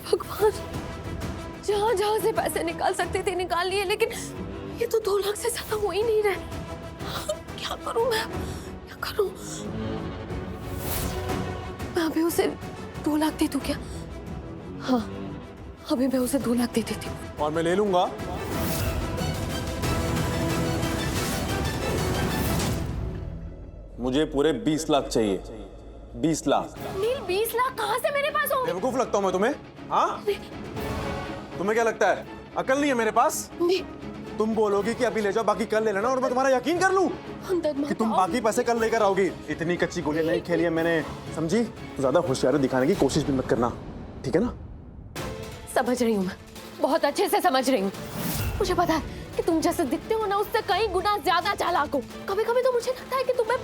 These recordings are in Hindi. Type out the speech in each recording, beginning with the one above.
भगवान, जहाँ जहाँ से पैसे निकाल सकते थे निकाल लिए, लेकिन ये तो 2 लाख से ज्यादा हो ही नहीं रहे। क्या करूं मैं, क्या करूं? मैं अभी उसे 2 लाख दे दूं क्या? हाँ, अभी मैं उसे 2 लाख दे देती हूँ। और मैं ले लूंगा। मुझे पूरे 20 लाख चाहिए। 20 लाख। नील, 20 लाख कहाँ से मेरे पास होंगे? बेवकूफ लगता हूं मैं तुम्हें? हाँ, तुम्हें क्या लगता है अकल नहीं है मेरे पास? नहीं। तुम बोलोगी कि अभी ले जाओ, बाकी कल ले लेना, और मैं तुम्हारा यकीन कर लूं कि तुम बाकी पैसे कल लेकर आओगी। इतनी कच्ची गोलियां नहीं खेली है मैंने, समझी? ज्यादा होशियारी दिखाने की कोशिश भी मत करना, ठीक है ना? समझ रही हूँ मैं, बहुत अच्छे से समझ रही हूँ। मुझे पता है कि तुम जैसे दिखते हो ना, उससे कई गुना ज्यादा चालाक हो। कभी कभी तो मुझे लगता है कि तुम्हें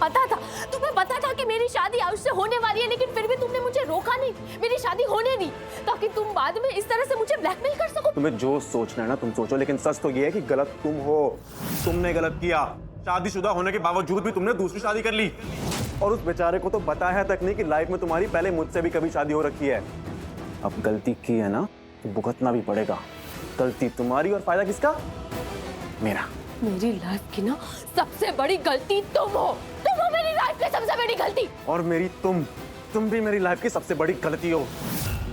पता था कि मेरी शादी आयुष से होने वाली है, लेकिन फिर भी तुमने मुझे रोका नहीं, मेरी शादी होने दी, ताकि तुम बाद में इस तरह से मुझे ब्लैकमेल कर सको। तुम्हें जो सोचना है ना तुम सोचो, लेकिन सच तो ये है कि गलत तुम हो। तुमने गलत किया। शादीशुदा होने के बावजूद भी तुमने दूसरी शादी कर ली, और उस बेचारे को तो बताया तक नहीं कि लाइफ में तुम्हारी पहले मुझसे भी कभी शादी हो रखी है। अब गलती की है ना तो भुगतना भी पड़ेगा। गलती तुम्हारी और फायदा किसका? मेरा। मेरी लाइफ की ना सबसे बड़ी गलती तुम हो मेरी लाइफ की सबसे बड़ी गलती। और मेरी तुम भी मेरी लाइफ की सबसे बड़ी गलती हो।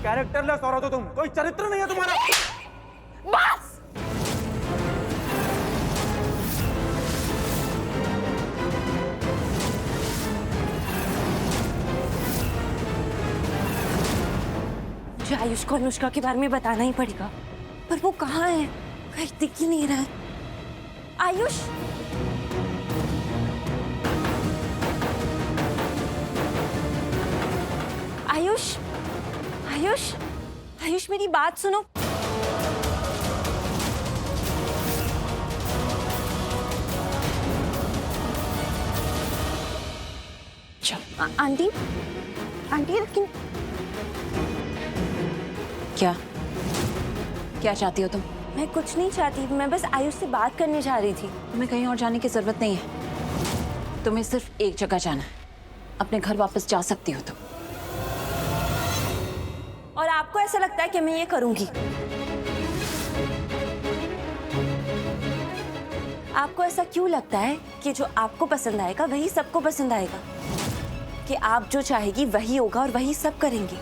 कैरेक्टरलेस औरत हो तुम, कोई चरित्र नहीं है तुम्हारा। बस। मुझे आयुष को अनुष्का के बारे में बताना ही पड़ेगा, पर वो कहाँ है? कहीं दिख ही नहीं रहा है। आयुष, आयुष, आयुष, आयुष, मेरी बात सुनो। आंटी, आंटी, लेकिन क्या क्या चाहती हो तुम? मैं कुछ नहीं चाहती, मैं बस आयुष से बात करने जा रही थी। तुम्हें कहीं और जाने की जरूरत नहीं है। तुम्हें सिर्फ एक जगह जाना है, अपने घर वापस जा सकती हो तुम। और आपको ऐसा लगता है कि मैं ये करूंगी? आपको ऐसा क्यों लगता है कि जो आपको पसंद आएगा वही सबको पसंद आएगा? कि आप जो चाहेगी वही होगा और वही सब करेंगे?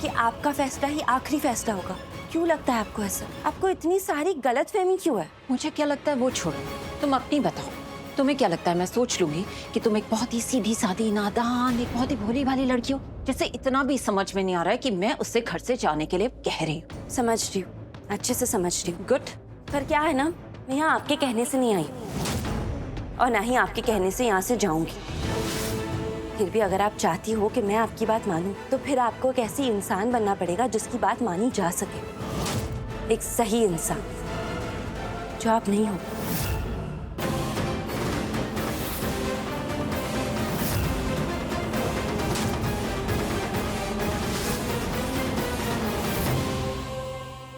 कि आपका फैसला ही आखिरी फैसला होगा? क्यों लगता है आपको ऐसा? आपको इतनी सारी गलतफहमी क्यों है? मुझे क्या लगता है वो छोड़ो, तुम अपनी बताओ। तुम्हें क्या लगता है मैं सोच लूंगी कि तुम एक बहुत ही सीधी सादी नादान, एक बहुत ही भोली भाली लड़की हो, जिसे इतना भी समझ में नहीं आ रहा है कि मैं उससे घर से जाने के लिए कह रही हूँ? समझ रही हूँ, अच्छे से समझ रही हूँ। गुड। पर क्या है ना, मैं यहाँ आपके कहने से नहीं आई और ना ही आपके कहने से यहाँ से जाऊंगी। फिर भी अगर आप चाहती हो कि मैं आपकी बात मानूं, तो फिर आपको एक ऐसी इंसान बनना पड़ेगा जिसकी बात मानी जा सके। एक सही इंसान, जो आप नहीं हो।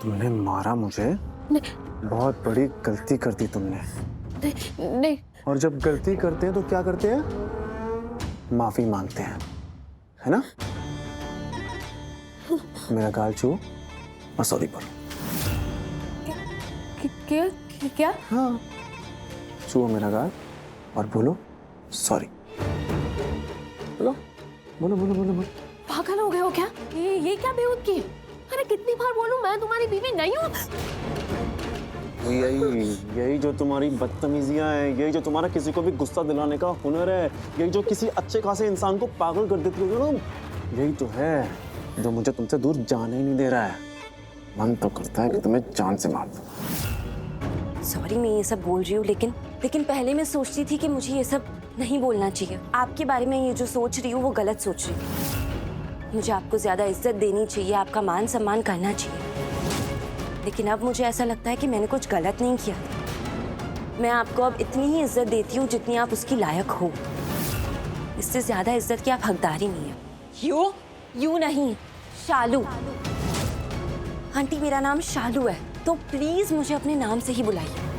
तुमने मारा मुझे? नहीं। बहुत बड़ी गलती कर दी तुमने। नहीं, नहीं। और जब गलती करते हैं तो क्या करते हैं? माफी मांगते हैं, है ना? मेरा गाल छू और सॉरी बोलो। क्या क्या? हाँ, छुओ मेरा गाल और बोलो सॉरी। बोलो बोलो बोलो बोलो बोलो। पागल हो गए हो क्या? ये क्या बेवकूफी? अरे कितनी बार बोलूं मैं तुम्हारी बीवी नहीं हूँ। यही जो तुम्हारी बदतमीजियां हैं, यही जो तुम्हारा किसी को भी गुस्सा दिलाने का हुनर है, यही जो किसी अच्छे खासे इंसान को पागल कर देती हो तुम, यही तो है जो मुझे तुमसे दूर जाने ही नहीं दे रहा है। मन तो करता है कि तुम्हें जान से मार दूं। सॉरी, मैं ये सब बोल रही हूँ, लेकिन पहले मैं सोचती थी कि मुझे ये सब नहीं बोलना चाहिए। आपके बारे में ये जो सोच रही हूँ वो गलत सोच रही हूँ। मुझे आपको ज्यादा इज्जत देनी चाहिए, आपका मान सम्मान करना चाहिए। लेकिन अब मुझे ऐसा लगता है कि मैंने कुछ गलत नहीं किया। मैं आपको अब इतनी ही इज्जत देती हूँ जितनी आप उसकी लायक हो। इससे ज्यादा इज्जत की आप हकदारी नहीं है। क्यों? यूं नहीं, शालू। आंटी, मेरा नाम शालू है, तो प्लीज मुझे अपने नाम से ही बुलाइए।